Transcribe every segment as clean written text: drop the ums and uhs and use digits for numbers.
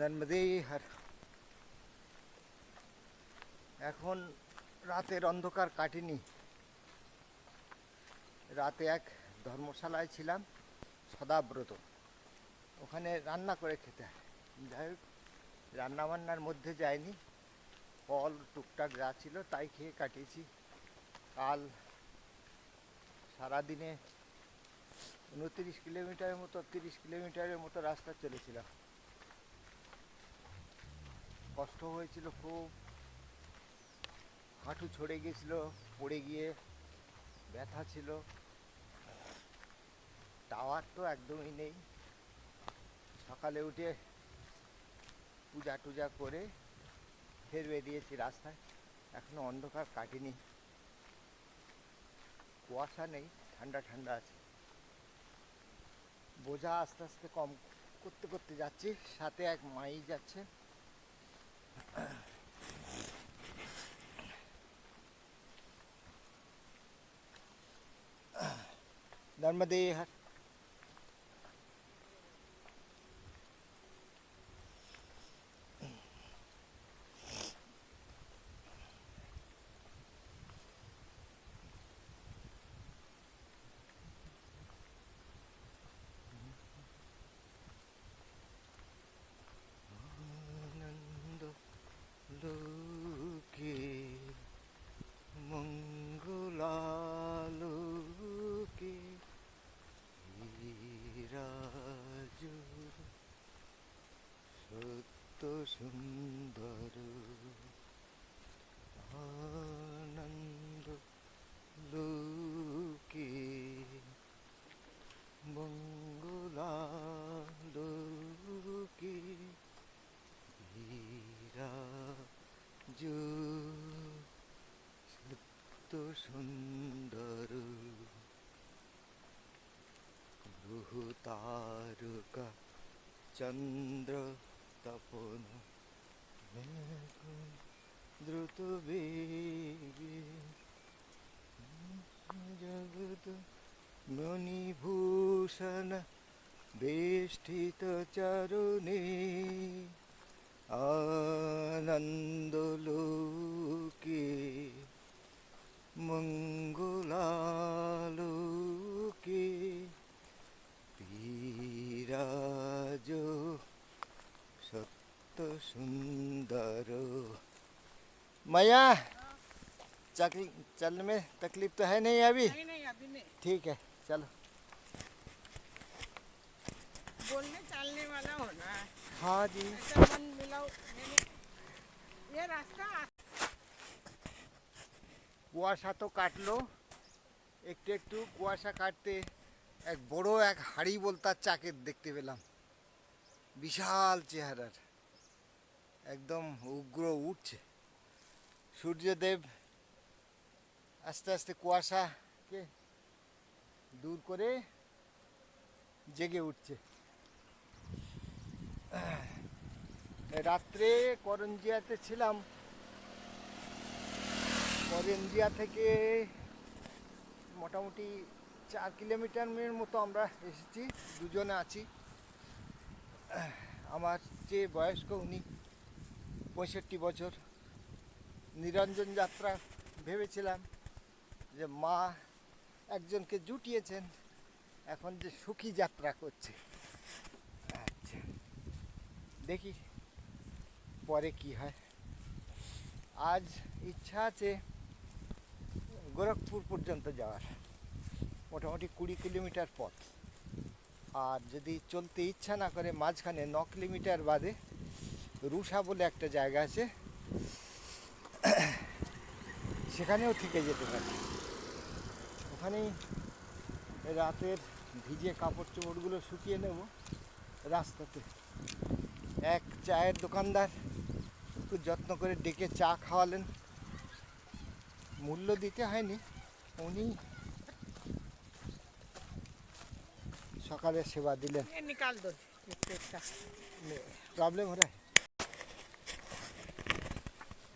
নর্মদে হর। এখন রাতের অন্ধকার কাটেনি। রাতে এক ধর্মশালায় ছিলাম, সদাব্রত। ওখানে রান্না করে খেতে হয়। যাই হোক, রান্নাবান্নার মধ্যে যায়নি, ফল টুকটাক যা ছিল তাই খেয়ে কাটিয়েছি। কাল সারাদিনে 29 কিলোমিটারের মতো 30 কিলোমিটারের মতো রাস্তা চলেছিলাম। কষ্ট হয়েছিল খুব, হাঁটু ছড়ে গিয়েছিল, পড়ে গিয়ে ব্যথা ছিল। টাওয়ার তো একদমই নেই। সকালে উঠে পূজা টুজা করে ফের বেরিয়েছি রাস্তায়। এখনো অন্ধকার কাটেনি, কুয়াশা নেই, ঠান্ডা ঠান্ডা আছে। বোঝা আস্তে আস্তে কম করতে করতে যাচ্ছি। সাথে এক মাই যাচ্ছে। নর্মদে হর। আনন্দ লোকে মঙ্গলালোকে বিরাজ সত্য সুন্দর আনন্দ লোকে মঙ্গলালোকে বিরাজ সত্য সুন্দর গ্রহ তারকা চন্দ্র তপন দ্রুত বেগে জগৎ মণিভূষণ বেষ্টিত চরণে আনন্দ লোকে মঙ্গলালোকে বিরাজ সত্য सुंदर। मैया चलने में तकलीफ तो है नहीं अभी? नहीं अभी नहीं। ठीक है, चलो। बोलने चालने वाला होना है। हाँ जी। ऐसा मन मिलाओ। ये रास्ता কুয়াশা তো কাটলো, একটু একটু কুয়াশা কাটতে এক বড় এক হাড়ি বলতার চাকের দেখতে পেলাম। বিশাল চেহারার, একদম উগ্র উঠছে। সূর্যদেব আস্তে আস্তে কুয়াশাকে দূর করে জেগে উঠছে। রাত্রে করঞ্জিয়াতে ছিলাম। করঞ্জিয়া থেকে মোটামুটি 4 কিলোমিটারের মতো আমরা এসেছি, দুজনে আছি। আমার যে বয়স্ক উনি 65 বছর। নিরঞ্জন যাত্রা ভেবেছিলাম যে মা একজনকে জুটিয়েছেন, এখন যে সুখী যাত্রা করছে। আচ্ছা, দেখি পরে কি হয়। আজ ইচ্ছা আছে গোরখপুর পর্যন্ত যাওয়ার, মোটামুটি 20 কিলোমিটার পথ। আর যদি চলতে ইচ্ছা না করে মাঝখানে 9 কিলোমিটার বাদে রুষা বলে একটা জায়গা আছে, সেখানেও থেকে যেতে পারি। ওখানেই রাতের ভিজে কাপড় চোপড়গুলো শুকিয়ে নেব রাস্তাতে। এক চায়ের দোকানদার খুব যত্ন করে ডেকে চা খাওয়ালেন, মূল্য দিতে হয়নি, উনি সকালে সেবা দিলেন। ये निकाल दो। प्रॉब्लम हो रहा है?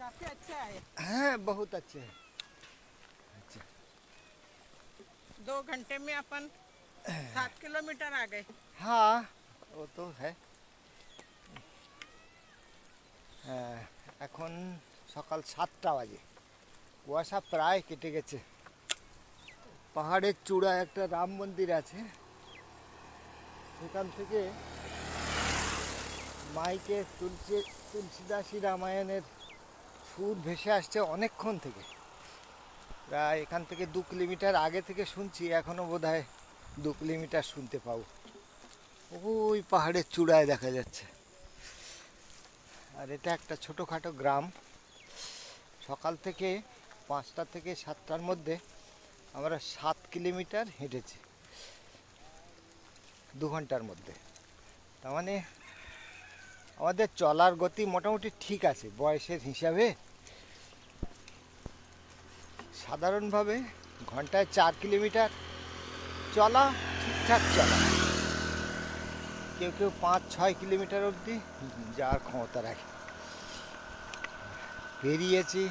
काफी अच्छा है। हाँ, बहुत अच्छे है। अच्छा, 2 घंटे में अपन 7 किलोमीटर आ गए। हाँ वो तो है। হ্যাঁ, এখন সকাল 7টা বাজে, কুয়াশা প্রায় কেটে গেছে। পাহাড়ের চূড়ায় একটা রাম মন্দির আছে, সেখান থেকে মাইকে তুলসীদাসী রামায়ণের সুর ভেসে আসছে অনেকক্ষণ থেকে। প্রায় এখান থেকে 2 কিলোমিটার আগে থেকে শুনছি, এখনো বোধহয় 2 কিলোমিটার শুনতে পাবো। ওই পাহাড়ের চূড়ায় দেখা যাচ্ছে। আর এটা একটা ছোটোখাটো গ্রাম। সকাল থেকে 5টা থেকে 7টার মধ্যে আমরা 7 কিলোমিটার হেঁটেছি 2 ঘন্টার মধ্যে। তার মানে আমাদের চলার গতি মোটামুটি ঠিক আছে বয়সের হিসাবে। সাধারণভাবে ঘন্টায় 4 কিলোমিটার চলা ঠিকঠাক চলা, কেউ কেউ 5-6 কিলোমিটার অবধি যাওয়ার ক্ষমতা রাখে। বেরিয়েছি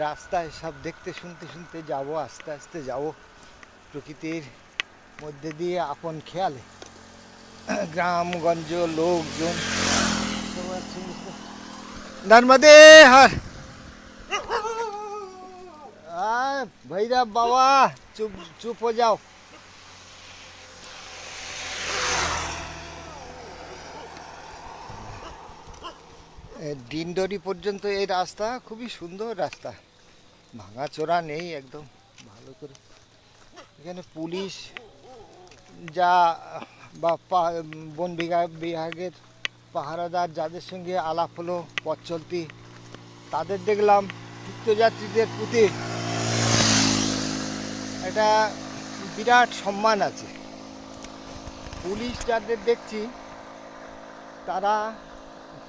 রাস্তায় সব দেখতে শুনতে শুনতে যাব, আস্তে আস্তে যাব প্রকৃতির মধ্যে দিয়ে আপন খেয়ালে। গ্রামগঞ্জ লোকজন নর্মদে হর भैरव बाबा चुप चुप हो जाओ। ডিন্ডোরি পর্যন্ত এই রাস্তা খুবই সুন্দর রাস্তা, ভাঙাচোরা নেই, একদম ভালো করে। এখানে পুলিশ যা বা বন বিভাগের পাহারাদার যাদের সঙ্গে আলাপ হলো পথ চলতি, তাদের দেখলাম তীর্থযাত্রীদের প্রতি একটা বিরাট সম্মান আছে। পুলিশ যাদের দেখছি তারা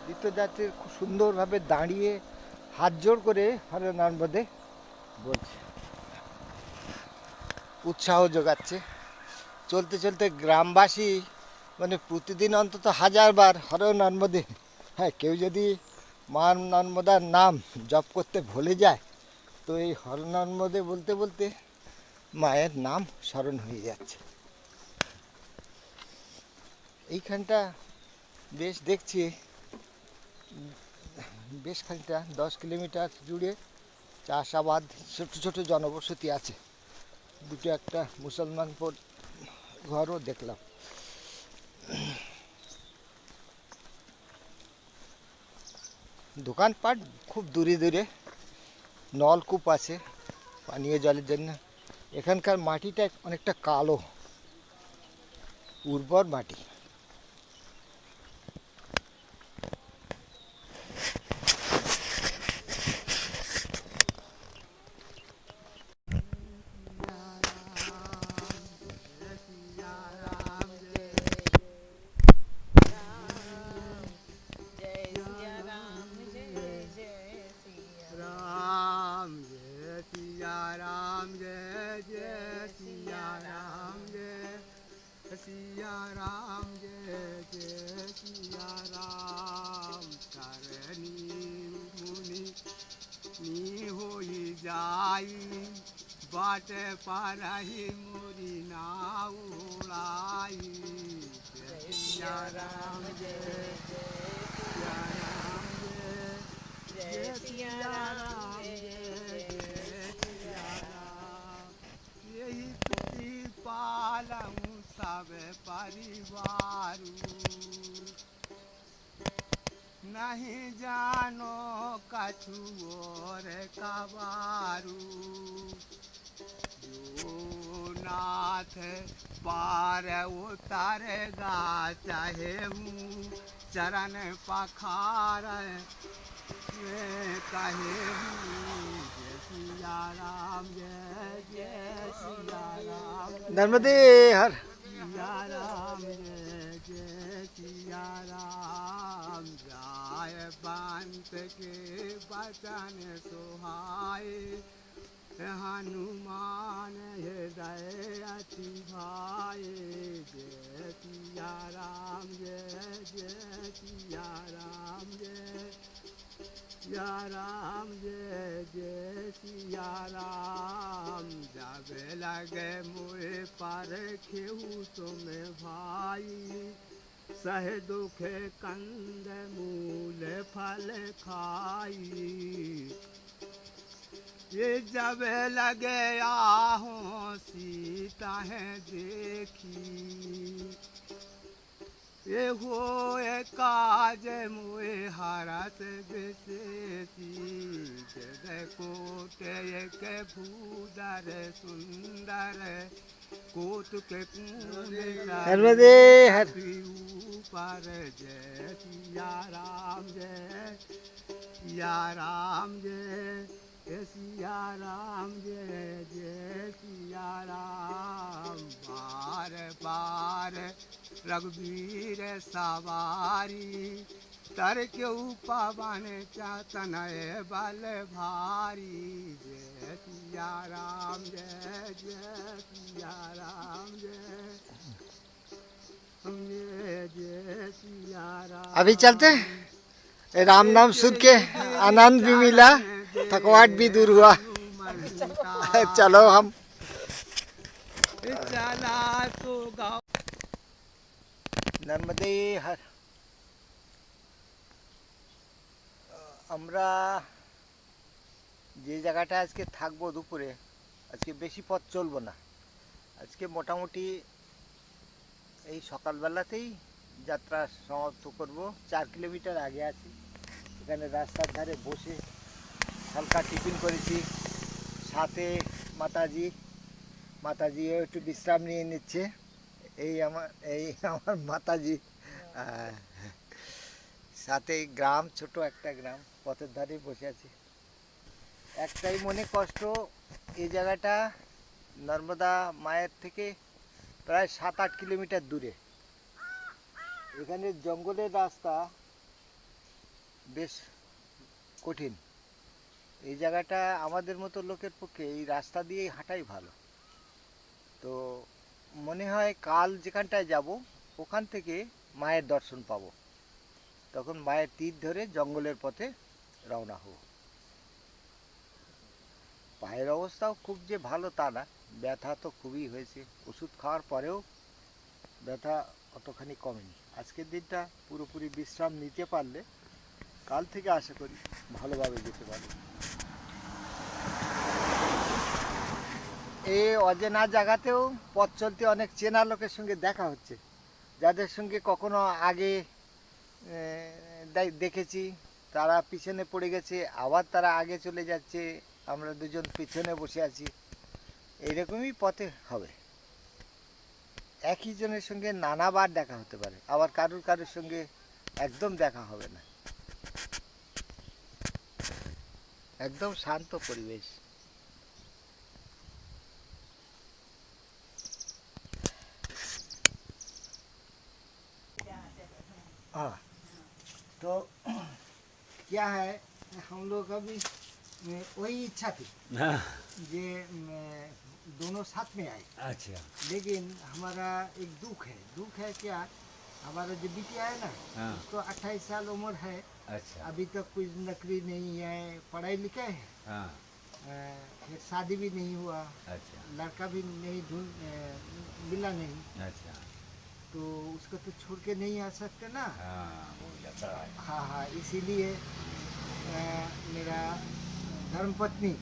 তীর্থযাত্রীর খুব সুন্দরভাবে দাঁড়িয়ে হাত জোড় করে হরে নর্মদে বলছে, উৎসাহ যোগাচ্ছে। চলতে চলতে গ্রামবাসী মানে প্রতিদিন অন্তত 1000বার হরে নর্মদে, হ্যাঁ, কেউ যদি মা নর্মদার নাম জপ করতে ভুলে যায় তো এই হরে নর্মদে বলতে বলতে মায়ের নাম স্মরণ হয়ে যাচ্ছে। এইখানটা বেশ দেখছি বেশ খানিকটা 10 কিলোমিটার জুড়ে চাষাবাদ, ছোট ছোট জনবসতি আছে। দুটো একটা মুসলমান ঘরও দেখলাম। দোকানপাট খুব দূরে দূরে, নলকূপ আছে পানীয় জলের জন্য। এখানকার মাটিটা অনেকটা কালো, উর্বর মাটি। सिया राम जय जय सिया राम चरणी मुनि नी होई जाई बाट पारही मोरी नाव उड़ाई। जय सिया राम जय सिया राम जय सिया राम जय सिया राम। यही तुझी पालऊ सब परिवार, नहीं जानो कछु और कबारू। जो नाथ पार उतारेगा चाहे हूँ चरण पखार कहे हूँ। जय सिया राम जय जय सिया राम नर्मदे हर सिया राम जय जय सिया राम। जाय पंत के वचन सुहाए हनुमान हृदय अति भाए। जय सिया राम जय जय सिया राम जय सिया राम जय जय सिया राम। जब लगे मुझ पर खेहू तुम भाई सह दुख कंद मूल फल खाई ये जब लगे आहों सीता है देखी ये होए काज मुए हरत विशेषी जय कोटे के भूदर सुंदर कोटुक नर्मदे हर ऊपर जय सिया राम जय सिया राम जय सिया राम जय जय सिया राम बार बार रघुवीर सवारी तर के पवन तनय बल भारी जय सिया राम जय जय सिया राम जय जय सिया राम। अभी चलते हैं। राम नाम सुन के आनंद भी मिला, थकावट भी दूर हुआ। चलो हम चला तो गाँव নর্মদে হর। আমরা যে জায়গাটা আজকে থাকবো দুপুরে, আজকে বেশি পথ চলবো না। আজকে মোটামুটি এই সকালবেলাতেই যাত্রা সমাপ্ত করব। 4 কিলোমিটার আগে আছি, এখানে রাস্তার ধারে বসে হালকা টিফিন করেছি, সাথে মাতাজিও একটু বিশ্রাম নিয়ে নিচ্ছে। এই আমার মাতাজি। সাথে গ্রাম, ছোট একটা গ্রাম, পথের ধারে বসে আছি। একটাই মনে কষ্ট, এই জায়গাটা নর্মদা মায়ের থেকে প্রায় 7-8 কিলোমিটার দূরে। এখানে জঙ্গলের রাস্তা বেশ কঠিন। এই জায়গাটা আমাদের মতো লোকের পক্ষে এই রাস্তা দিয়েই হাঁটাই ভালো। তো মনে হয় কাল যেখানটায় যাব ওখান থেকে মায়ের দর্শন পাবো, তখন মায়ের তীর ধরে জঙ্গলের পথে রওনা হব। পায়ের অবস্থাও খুব যে ভালো তা না, ব্যথা তো খুবই হয়েছে। ওষুধ খাওয়ার পরেও ব্যথা অতখানি কমেনি। আজকের দিনটা পুরোপুরি বিশ্রাম নিতে পারলে কাল থেকে আশা করি ভালোভাবে যেতে পারবো। এই অচেনা জায়গাতেও পথ চলতে অনেক চেনা লোকের সঙ্গে দেখা হচ্ছে, যাদের সঙ্গে কখনো আগে দেখেছি, তারা পিছনে পড়ে গেছে, আবার তারা আগে চলে যাচ্ছে, আমরা দুজন পিছনে বসে আছি। এইরকমই পথে হবে। একই জনের সঙ্গে নানাবার দেখা হতে পারে, আবার কারুর সঙ্গে একদম দেখা হবে না। একদম শান্ত পরিবেশ। हाँ, तो क्या है, हम लोग अभी वही इच्छा थी ये दोनों साथ में आए। अच्छा। लेकिन हमारा एक दुख है क्या, हमारा जो बिटिया है ना, हाँ। उसको 28 साल उम्र है, अच्छा। अभी तक कोई नौकरी नहीं है, पढ़ाई लिखा है, हाँ। फिर शादी भी नहीं हुआ, अच्छा। लड़का भी नहीं मिला नहीं, अच्छा। तो उसको तो छोड़ के नहीं आ सकते ना। हाँ, वो जाता है। हाँ, इसीलिए मेरा धर्मपत्नी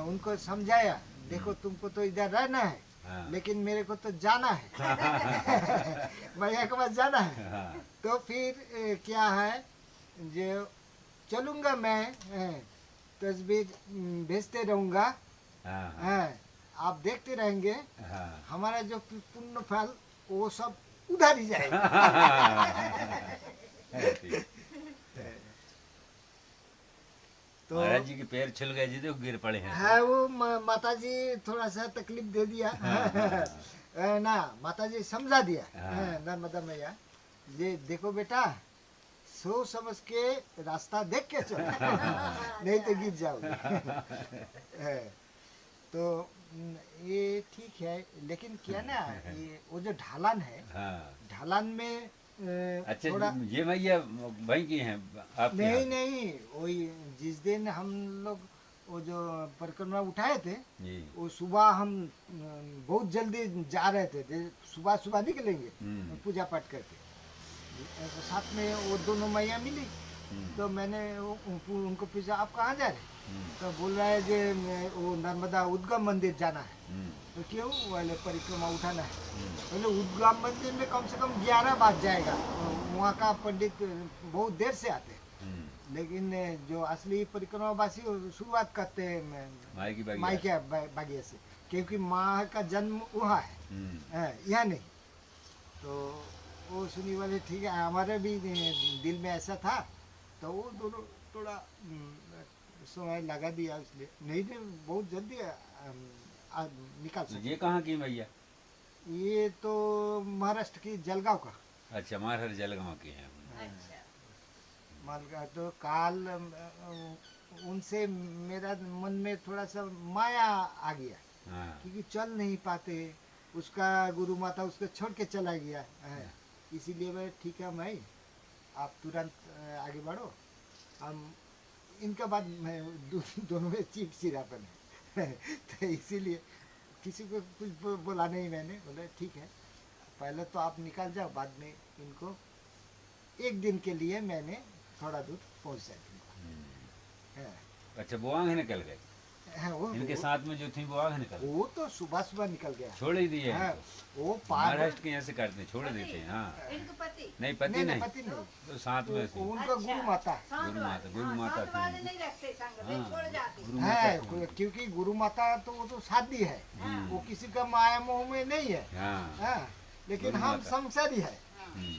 उनको समझाया, देखो तुमको तो इधर रहना है, हाँ। लेकिन मेरे को तो जाना है। भैया के पास जाना है। हाँ। तो फिर क्या है, जो चलूँगा मैं, तस्वीर भेजते रहूँगा, हाँ। आप देखते रहेंगे, हाँ। हमारा जो पुण्य फल वो सब उधर ही जाएगा। तो महाराज जी के पैर छिल गए जी, तो गिर पड़े हैं। है वो माताजी थोड़ा सा तकलीफ दे दिया। ना, माताजी समझा दिया। नर्मदा मैया, ये देखो बेटा, सोच समझ के रास्ता देख के चलो, नहीं तो गिर जाओगे। तो ये ठीक है, लेकिन क्या ना, ये वो जो ढालन है, ढालन में अच्छा, थोड़ा ये भैया वहीं की हैं आपके नहीं यहाँ? नहीं, वही जिस दिन हम लोग वो जो परिक्रमा उठाए थे, जी। वो सुबह हम बहुत जल्दी जा रहे थे, सुबह सुबह निकलेंगे पूजा पाठ करके। तो साथ में वो दोनों मैया मिली, तो मैंने उनको पूछा आप कहाँ जा रहे हैं? तो बोल रहा है कि वो नर्मदा उद्गम मंदिर जाना है। तो क्यों? बोले परिक्रमा उठाना है। बोले उद्गम मंदिर में कम से कम 11 बज जाएगा, वहाँ का पंडित बहुत देर से आते हैं, लेकिन जो असली परिक्रमावासी शुरुआत करते हैं माई के बागिया से, क्योंकि माँ का जन्म वहाँ है, यहाँ नहीं। तो वो सुनी वाले ठीक है, हमारे भी दिल में ऐसा था, तो वो दोनों थोड़ा समय लगा दिया इसलिए। नहीं बहुत जल्दी निकाल सकते। ये कहाँ की मैया? ये तो महाराष्ट्र की जलगांव का। अच्छा, महाराष्ट्र जलगांव की है। अच्छा। मालगा तो काल उनसे मेरा मन में थोड़ा सा माया आ गया, क्योंकि चल नहीं पाते, उसका गुरु माता उसको छोड़ के चला गया है। इसीलिए मैं ठीक है मैं आप तुरंत आगे बढ़ो, हम इनका बाद मैं दोनों में चिड़चिड़ापन है तो इसीलिए किसी को कुछ बोला नहीं मैंने। बोले ठीक है, पहले तो आप निकल जाओ, बाद में इनको एक दिन के लिए मैंने थोड़ा दूर पहुंचा दूंगा। अच्छा, वो आगे निकल गए? इनके साथ में जो थी वो आगे निकल गई? वो तो सुबह सुबह निकल गया, छोड़ ही दिए। वो महाराष्ट्र के यहाँ से करते हैं, छोड़ देते हैं। हाँ, इनके पति नहीं पति नहीं, पति नहीं, तो साथ में थी। उनका गुरु माता गुरु माता थी। नहीं रखते संग में, छोड़ जाते गुरु माता है, थी। क्योंकि गुरु माता तो वो तो शादी है, वो किसी का माया मोह में नहीं है। हाँ, लेकिन गुरु हम माता। संसारी है,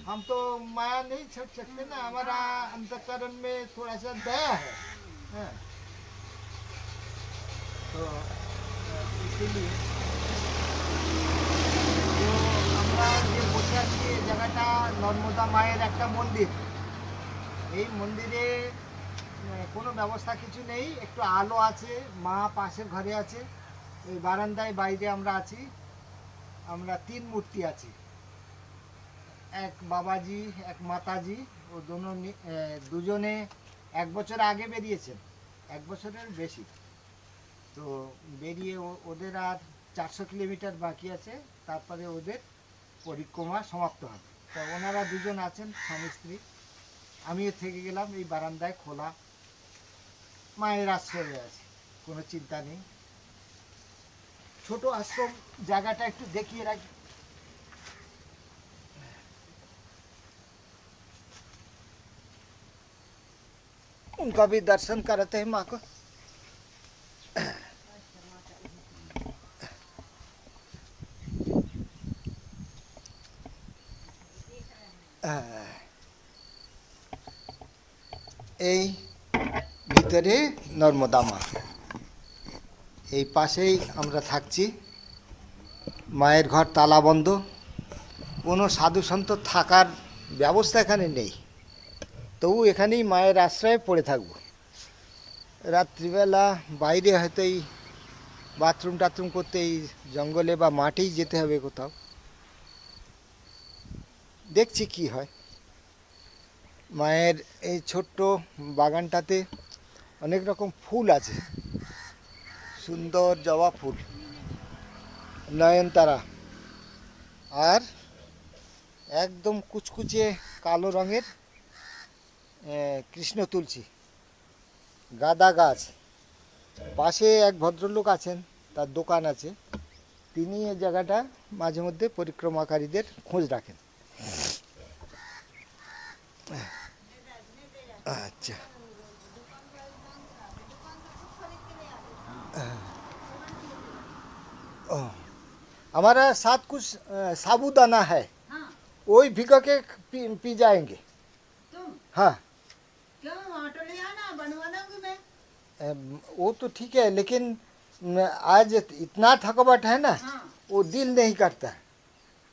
हम तो माया नहीं छोड़ सकते ना, हमारा अंतःकरण में थोड़ा सा दया है। तो इसीलिए তো আমরা যে বসে আছি এই জায়গাটা নর্মদা মায়ের একটা মন্দির। এই মন্দিরে কোনো ব্যবস্থা কিছু নেই, একটু আলো আছে, মা পাশের ঘরে আছে, এই বারান্দায় বাইরে আমরা আছি। আমরা 3 মূর্তি আছি, এক বাবাজি এক মাতাজি, ও দুজনে 1 বছর আগে বেরিয়েছেন, 1 বছরের বেশি। তো বেরিয়ে ওদের আর 400 কিলোমিটার বাকি আছে, তারপরে ওদের পরিক্রমা সমাপ্ত হবে। তো ওনারা দুজন আছেন স্বামী স্ত্রী, আমিও থেকে গেলাম এই বারান্দায় খোলা মায়ের আশ্রয়ে আছে, কোনো চিন্তা নেই। ছোট আশ্রম, জায়গাটা একটু দেখিয়ে রাখি। उनका भी दर्शन कराते हैं माँ को। এই ভিতরে নর্মদা মা, এই পাশেই আমরা থাকছি। মায়ের ঘর তালা বন্ধ, কোনো সাধু সন্ত থাকার ব্যবস্থা এখানে নেই, তবু এখানেই মায়ের আশ্রয়ে পড়ে থাকবো। রাত্রিবেলা বাইরে হয়তো এই বাথরুম টাথরুম করতে এই জঙ্গলে বা মাঠেই যেতে হবে কোথাও, দেখছি কি হয়। মায়ের এই ছোট্ট বাগানটাতে অনেক রকম ফুল আছে, সুন্দর জবা ফুল, নয়নতারা, আর একদম কুচকুচে কালো রঙের কৃষ্ণ তুলসী, গাঁদা গাছ। পাশে এক ভদ্রলোক আছেন, তার দোকান আছে, তিনি এই জায়গাটা মাঝে মধ্যে পরিক্রমাকারীদের খোঁজ রাখেন। अच्छा, हमारा साथ कुछ साबूदाना है, हाँ। वही भिगो के पी जाएंगे। तुम हाँ, क्यों ऑटो ले आना, बनवा दूंगी मैं। वो तो ठीक है, लेकिन आज इतना थकावट है ना, हाँ। वो दिल नहीं करता।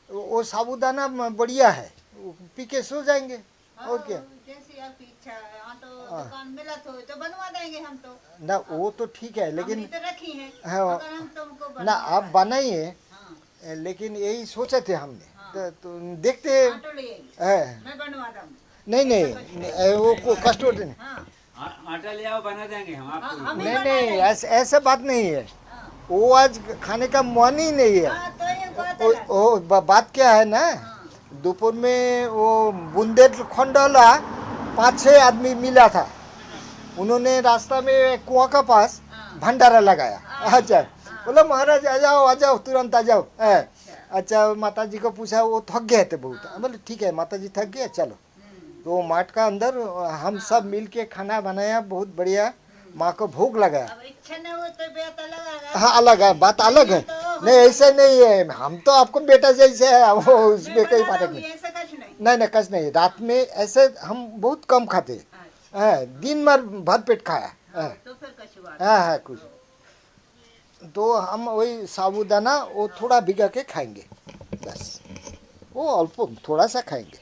वो साबूदाना बढ़िया है, वो पी के सो जाएंगे। और क्या, जैसी आपकी इच्छा है, यहाँ तो दुकान मिला तो बनवा देंगे हम तो। ना वो तो ठीक है, लेकिन हमने तो रखी है, हाँ, अगर हम तुमको ना आप बनाइए, हाँ, लेकिन यही सोचे थे हमने। हाँ। तो देखते ऑटो ले आइए, हैं। मैं बनवा दूंगी। नहीं नहीं, वो कष्ट होते नहीं। हाँ, आटा ले आओ, बना देंगे हम आपको। हमें नहीं बना नहीं, देंगे। ऐसे बात नहीं है। वो आज खाने का मन ही नहीं है। हाँ, तो ये बात है। बात क्या है ना, दोपहर में वो बुंदेलखंड वाला 5-6 आदमी मिला था। उन्होंने रास्ता में कुआं का पास भंडारा लगाया। अच्छा, बोला महाराज आ जाओ तुरंत आ जाओ। अच्छा, माता जी को पूछा, वो थक गए थे बहुत। बोले ठीक है, माता जी थक गए, चलो। तो माठ का अंदर हम सब मिल के खाना बनाया, बहुत बढ़िया। माँ को भोग लगाया। अब इच्छा न हो तो बात अलग है। हाँ, अलग है, बात अलग है। नहीं, ऐसे नहीं है, हम तो आपको बेटा जैसे है, वो उसमें कोई फर्क नहीं। ऐसा कुछ नहीं। नहीं नहीं, कच नहीं। रात में ऐसे हम बहुत कम खाते हैं, दिन भर पेट खाया। तो फिर कुछ बात हाँ कुछ तो हम वही साबूदाना वो थोड़ा भिगा के खाएंगे, बस। वो अल्प थोड़ा सा खाएंगे।